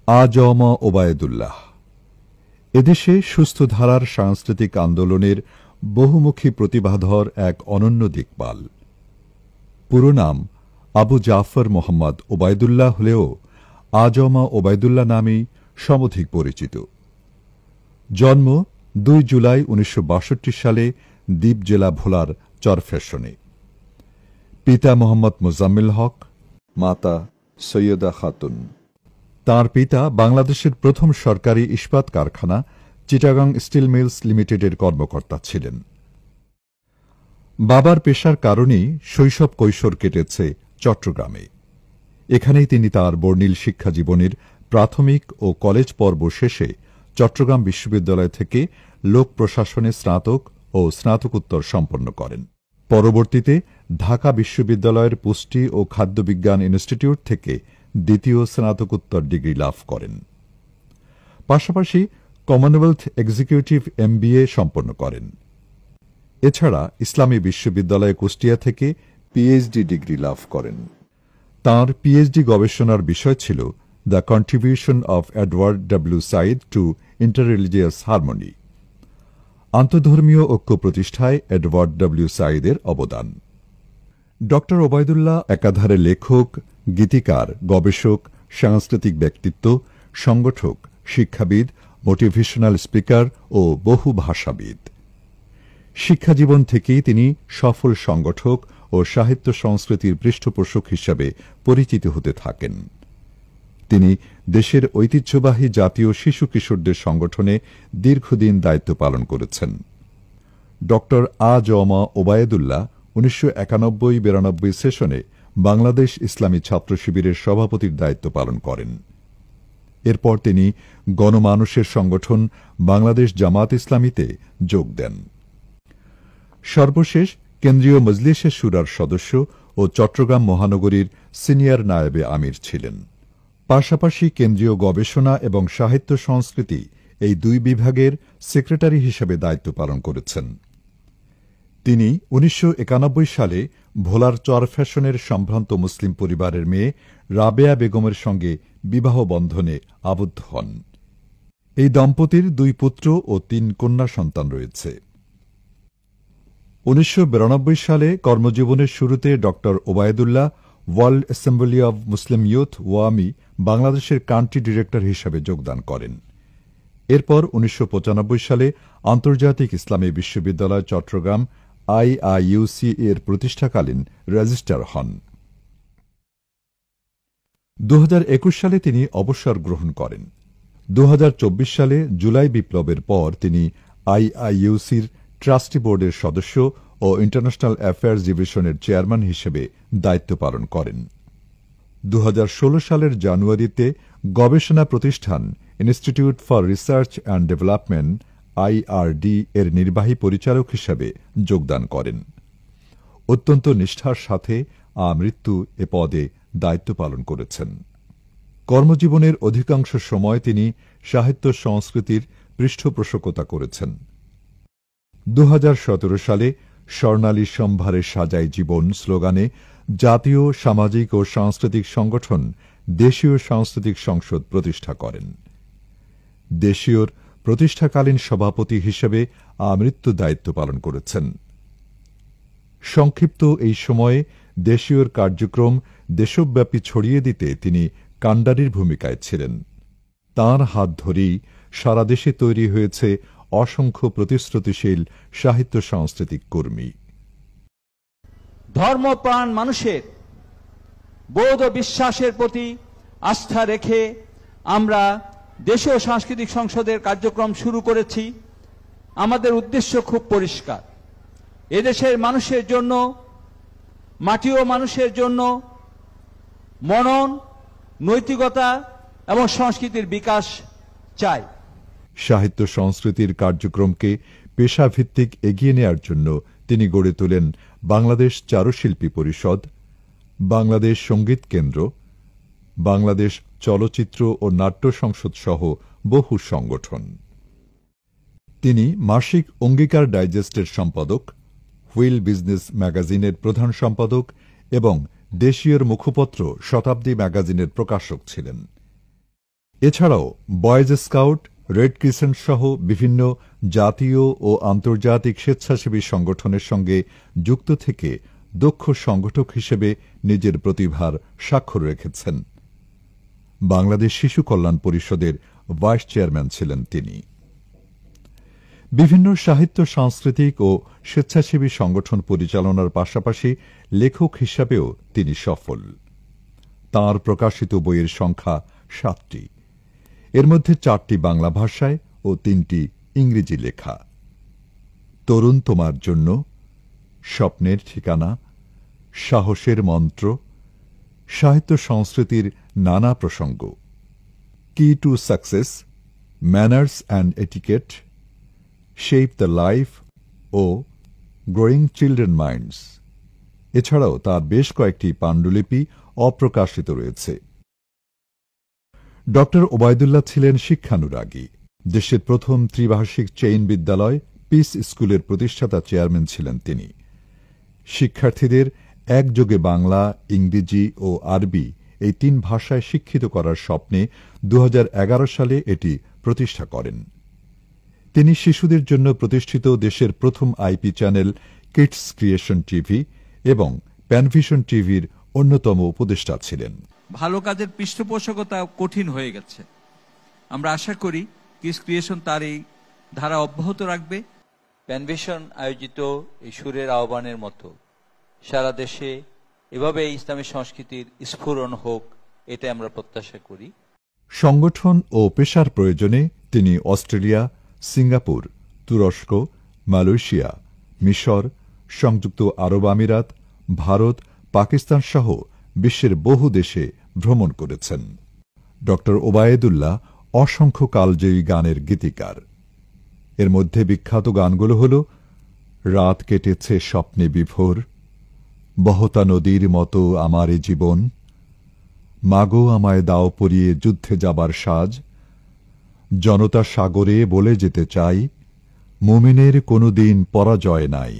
আ.জ.ম ওবায়দুল্লাহ এদেশে সুস্থ ধারার সাংস্কৃতিক আন্দোলনের বহুমুখী প্রতিভাধর এক অনন্য দিকপাল। পুরো নাম আবু জাফর মোহাম্মদ ওবায়দুল্লাহ হলেও আ.জ.ম ওবায়দুল্লাহ নামেই সমধিক পরিচিত। জন্ম 2 জুলাই 1962 সালে দ্বীপ জেলা ভোলার চরফ্যাশনে। পিতা মোহাম্মদ মোজাম্মেল হক, মাতা সৈয়দা খাতুন। তাঁর পিতা বাংলাদেশের প্রথম সরকারি ইস্পাত কারখানা চিটাগাং স্টিল মিলস লিমিটেডের কর্মকর্তা ছিলেন। বাবার পেশার কারণেই শৈশব কৈশোর কেটেছে চট্টগ্রামে। এখানেই তিনি তাঁর বর্ণিল শিক্ষা জীবনের প্রাথমিক ও কলেজ পর্ব শেষে চট্টগ্রাম বিশ্ববিদ্যালয় থেকে লোক প্রশাসনে স্নাতক ও স্নাতকোত্তর সম্পন্ন করেন। পরবর্তীতে ঢাকা বিশ্ববিদ্যালয়ের পুষ্টি ও খাদ্য বিজ্ঞান ইনস্টিটিউট থেকে দ্বিতীয় স্নাতকোত্তর ডিগ্রি লাভ করেন। পাশাপাশি কমনওয়েলথ এক্সিকিউটিভ এমবিএ সম্পন্ন করেন। এছাড়া ইসলামী বিশ্ববিদ্যালয় কুষ্টিয়া থেকে পিএইচডি ডিগ্রি লাভ করেন। তাঁর পিএইচডি গবেষণার বিষয় ছিল the contribution of Edward W Said to interreligious harmony, আন্তঃধর্মীয় ঐক্য প্রতিষ্ঠায় এডওয়ার্ড ডব্লিউ সাইদের অবদান। ড ওবায়দুল্লাহ একাধারে লেখক, গীতিকার, গবেষক, সাংস্কৃতিক ব্যক্তিত্ব, সংগঠক, শিক্ষাবিদ, মোটিভেশনাল স্পিকার ও বহু ভাষাবিদ। শিক্ষাজীবন থেকেই তিনি সফল সংগঠক ও সাহিত্য সংস্কৃতির পৃষ্ঠপোষক হিসাবে পরিচিত হতে থাকেন। তিনি দেশের ঐতিহ্যবাহী জাতীয় শিশু কিশোরদের সংগঠনে দীর্ঘদিন দায়িত্ব পালন করেছেন। ড আ.জ.ম ওবায়দুল্লাহ 1991-92 সেশনে বাংলাদেশ ইসলামী ছাত্র শিবিরের সভাপতির দায়িত্ব পালন করেন। এরপর তিনি গণমানুষের সংগঠন বাংলাদেশ জামাত ইসলামীতে যোগ দেন। সর্বশেষ কেন্দ্রীয় মজলিসে শুরার সদস্য ও চট্টগ্রাম মহানগরীর সিনিয়র নায়েবে আমির ছিলেন। পাশাপাশি কেন্দ্রীয় গবেষণা এবং সাহিত্য সংস্কৃতি এই দুই বিভাগের সেক্রেটারি হিসেবে দায়িত্ব পালন করেছেন। তিনি 1991 সালে ভোলার চরফ্যাশনের সম্ভ্রান্ত মুসলিম পরিবারের মেয়ে রাবেয়া বেগমের সঙ্গে বিবাহ বন্ধনে আবদ্ধ হন। এই দম্পতির 2 পুত্র ও 3 কন্যা সন্তান রয়েছে। 1992 সালে কর্মজীবনের শুরুতে ড Obaidullah World Assembly of Muslim Youth ওয়ামি বাংলাদেশের কান্ট্রি ডিরেক্টর হিসাবে যোগদান করেন। এরপর 1995 সালে আন্তর্জাতিক ইসলামী বিশ্ববিদ্যালয় চট্টগ্রাম আইআইইউসি এর প্রতিষ্ঠাকালীন রেজিস্ট্রার হন। 2021 সালে তিনি অবসর গ্রহণ করেন। 2024 সালে জুলাই বিপ্লবের পর তিনি আইআইইউসির ট্রাস্টি বোর্ডের সদস্য ও ইন্টারন্যাশনাল অ্যাফেয়ার্স ডিভিশনের চেয়ারম্যান হিসেবে দায়িত্ব পালন করেন। 2016 সালের জানুয়ারিতে গবেষণা প্রতিষ্ঠান institute for research and development IRD এর নির্বাহী পরিচালক হিসেবে যোগদান করেন। অত্যন্ত নিষ্ঠার সাথে আমৃত্যু এ পদে দায়িত্ব পালন করেছেন। কর্মজীবনের অধিকাংশ সময় তিনি সাহিত্য সংস্কৃতির পৃষ্ঠপোষকতা করেছেন। 2017 সালে স্বর্ণালী সম্ভারে সাজায় জীবন স্লোগানে জাতীয় সামাজিক ও সাংস্কৃতিক সংগঠন দেশীয় সাংস্কৃতিক সংসদ প্রতিষ্ঠা করেন। দেশীয়র প্রতিষ্ঠাকালীন সভাপতি হিসেবে আমৃত্যু দায়িত্ব পালন করেছেন। সংক্ষিপ্ত এই সময়ে দেশীয়র কার্যক্রম দেশব্যাপী ছড়িয়ে দিতে তিনি কাণ্ডারির ভূমিকায় ছিলেন। তাঁর হাত ধরেই সারা দেশে তৈরি হয়েছে অসংখ্য প্রতিশ্রুতিশীল সাহিত্য সাংস্কৃতিক কর্মী। ধর্মপ্রাণ মানুষের বৌদ্ধ বিশ্বাসের প্রতি আস্থা রেখে আমরা দেশীয় সাংস্কৃতিক সংসদের কার্যক্রম শুরু করেছি। আমাদের উদ্দেশ্য খুব পরিষ্কার, এদেশের মানুষের জন্য, মাটি ও মানুষের জন্য মনন, নৈতিকতা এবং সংস্কৃতির বিকাশ চাই। সাহিত্য সংস্কৃতির কার্যক্রমকে পেশাভিত্তিক এগিয়ে নেয়ার জন্য তিনি গড়ে তোলেন বাংলাদেশ চারুশিল্পী পরিষদ, বাংলাদেশ সঙ্গীত কেন্দ্র, বাংলাদেশ চলচ্চিত্র ও নাট্য সংসদ সহ বহু সংগঠন। তিনি মাসিক অঙ্গীকার ডাইজেস্টের সম্পাদক, হুইল বিজনেস ম্যাগাজিনের প্রধান সম্পাদক এবং দেশীয়র মুখপত্র শতাব্দী ম্যাগাজিনের প্রকাশক ছিলেন। এছাড়াও বয়েজ স্কাউট, রেড ক্রিসেন্ট সহ বিভিন্ন জাতীয় ও আন্তর্জাতিক স্বেচ্ছাসেবী সংগঠনের সঙ্গে যুক্ত থেকে দক্ষ সংগঠক হিসেবে নিজের প্রতিভার স্বাক্ষর রেখেছেন। বাংলাদেশ শিশু কল্যাণ পরিষদের ভাইস চেয়ারম্যান ছিলেন তিনি। বিভিন্ন সাহিত্য, সাংস্কৃতিক ও স্বেচ্ছাসেবী সংগঠন পরিচালনার পাশাপাশি লেখক হিসাবেও তিনি সফল। তাঁর প্রকাশিত বইয়ের সংখ্যা 7টি। এর মধ্যে 4টি বাংলা ভাষায় ও 3টি ইংরেজি লেখা। তরুণ তোমার জন্য, স্বপ্নের ঠিকানা, সাহসের মন্ত্র, সাহিত্য সংস্কৃতির নানা প্রসঙ্গ, key to success, manners and etiquette, shape the life ও গ্রোয়িং চিলড্রেন মাইন্ডস। এছাড়াও তার বেশ কয়েকটি পাণ্ডুলিপি অপ্রকাশিত রয়েছে। ড. ওবায়দুল্লাহ ছিলেন শিক্ষানুরাগী। দেশের প্রথম ত্রিভাষিক চেইন বিদ্যালয় পিস স্কুলের প্রতিষ্ঠাতা চেয়ারম্যান ছিলেন তিনি। শিক্ষার্থীদের একযোগে বাংলা, ইংরেজি ও আরবি এই 3 ভাষায় শিক্ষিত করার স্বপ্নে 2011 সালে এটি প্রতিষ্ঠা করেন। তিনি শিশুদের জন্য প্রতিষ্ঠিত দেশের প্রথম IP channel kids creation TV এবং প্যানভিশন টিভির অন্যতম উপদেষ্টা ছিলেন। ভালো কাজের পৃষ্ঠপোষকতা কঠিন হয়ে গেছে। আমরা আশা করি কিডস ক্রিয়েশন তার এই ধারা অব্যাহত রাখবে। প্যানভিশন আয়োজিত এই সুরের আহ্বানের মতো সারা দেশে এভাবে ইসলামী সংস্কৃতির স্ফুরণ হোক, এটা আমরা প্রত্যাশা করি। সংগঠন ও পেশার প্রয়োজনে তিনি অস্ট্রেলিয়া, সিঙ্গাপুর, তুরস্ক, মালয়েশিয়া, মিশর, সংযুক্ত আরব আমিরাত, ভারত, পাকিস্তান সহ বিশ্বের বহু দেশে ভ্রমণ করেছেন। ড. ওবায়দুল্লাহ অসংখ্য কালজয়ী গানের গীতিকার। এর মধ্যে বিখ্যাত গানগুলো হল রাত কেটেছে স্বপ্নে বিভোর, বহতা নদীর মতো আমার এ জীবন, মাগো আমায় দাও পরিয়ে যুদ্ধে যাবার সাজ, জনতা সাগরে বলে যেতে চাই, মুমিনের কোনো দিন পরাজয় নাই,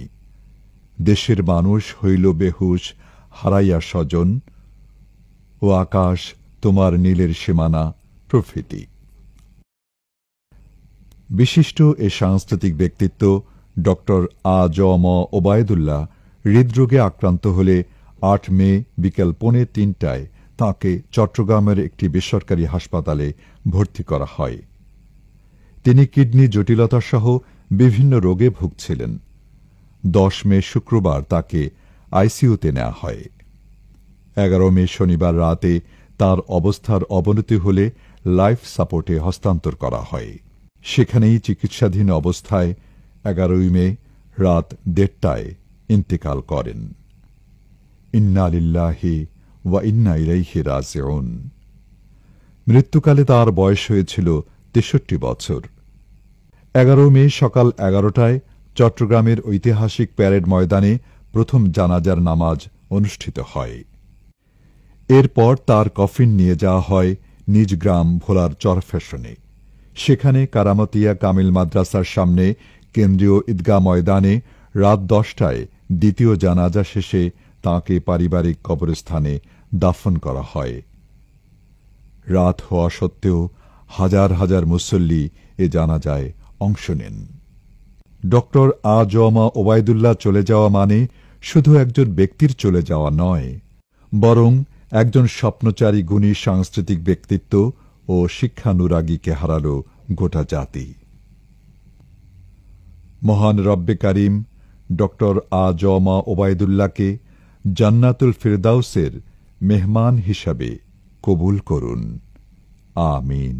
দেশের মানুষ হইল বেহুশ হারাইয়া স্বজন, ও আকাশ তোমার নীলের সীমানা প্রভৃতি। বিশিষ্ট এ সাংস্কৃতিক ব্যক্তিত্ব ড. আ.জ.ম ওবায়দুল্লাহ হৃদরোগে আক্রান্ত হলে 8 মে বিকেল 2:45 তাঁকে চট্টগ্রামের একটি বেসরকারি হাসপাতালে ভর্তি করা হয়। তিনি কিডনি জটিলতা সহ বিভিন্ন রোগে ভুগছিলেন। 10 মে শুক্রবার তাকে আইসিইউতে নেওয়া হয়। 11 মে শনিবার রাতে তার অবস্থার অবনতি হলে লাইফ সাপোর্টে হস্তান্তর করা হয়। সেখানেই চিকিৎসাধীন অবস্থায় 11 মে রাত 1:30টায় ইন্তেকাল করেন। ইন্না লিল্লাহি ওয়া ইন্না ইলাইহি রাজিউন। মৃত্যুকালে তার বয়স হয়েছিল 63 বছর। 11 মে সকাল 11টায় চট্টগ্রামের ঐতিহাসিক প্যারেড ময়দানে প্রথম জানাজার নামাজ অনুষ্ঠিত হয়। এরপর তার কফিন নিয়ে যাওয়া হয় নিজ গ্রাম ভোলার চরফ্যাশনে। সেখানে কারামতিয়া কামিল মাদ্রাসার সামনে কেন্দ্রীয় ঈদগাহ ময়দানে রাত 10টায় দ্বিতীয় জানাজা শেষে তাঁকে পারিবারিক কবরস্থানে দাফন করা হয়। রাত হওয়া সত্ত্বেও হাজার হাজার মুসল্লি এ জানাজায় অংশ নেন। ড. আ.জ.ম ওবায়দুল্লাহ চলে যাওয়া মানে শুধু একজন ব্যক্তির চলে যাওয়া নয়, বরং একজন স্বপ্নচারী গুণী সাংস্কৃতিক ব্যক্তিত্ব ও শিক্ষানুরাগীকে হারাল গোটা জাতি। মহান রব্বে কারিম ড. আ.জ.ম ওবায়দুল্লাহকে জান্নাতুল ফিরদাউসের মেহমান হিসাবে কবুল করুন। আমিন।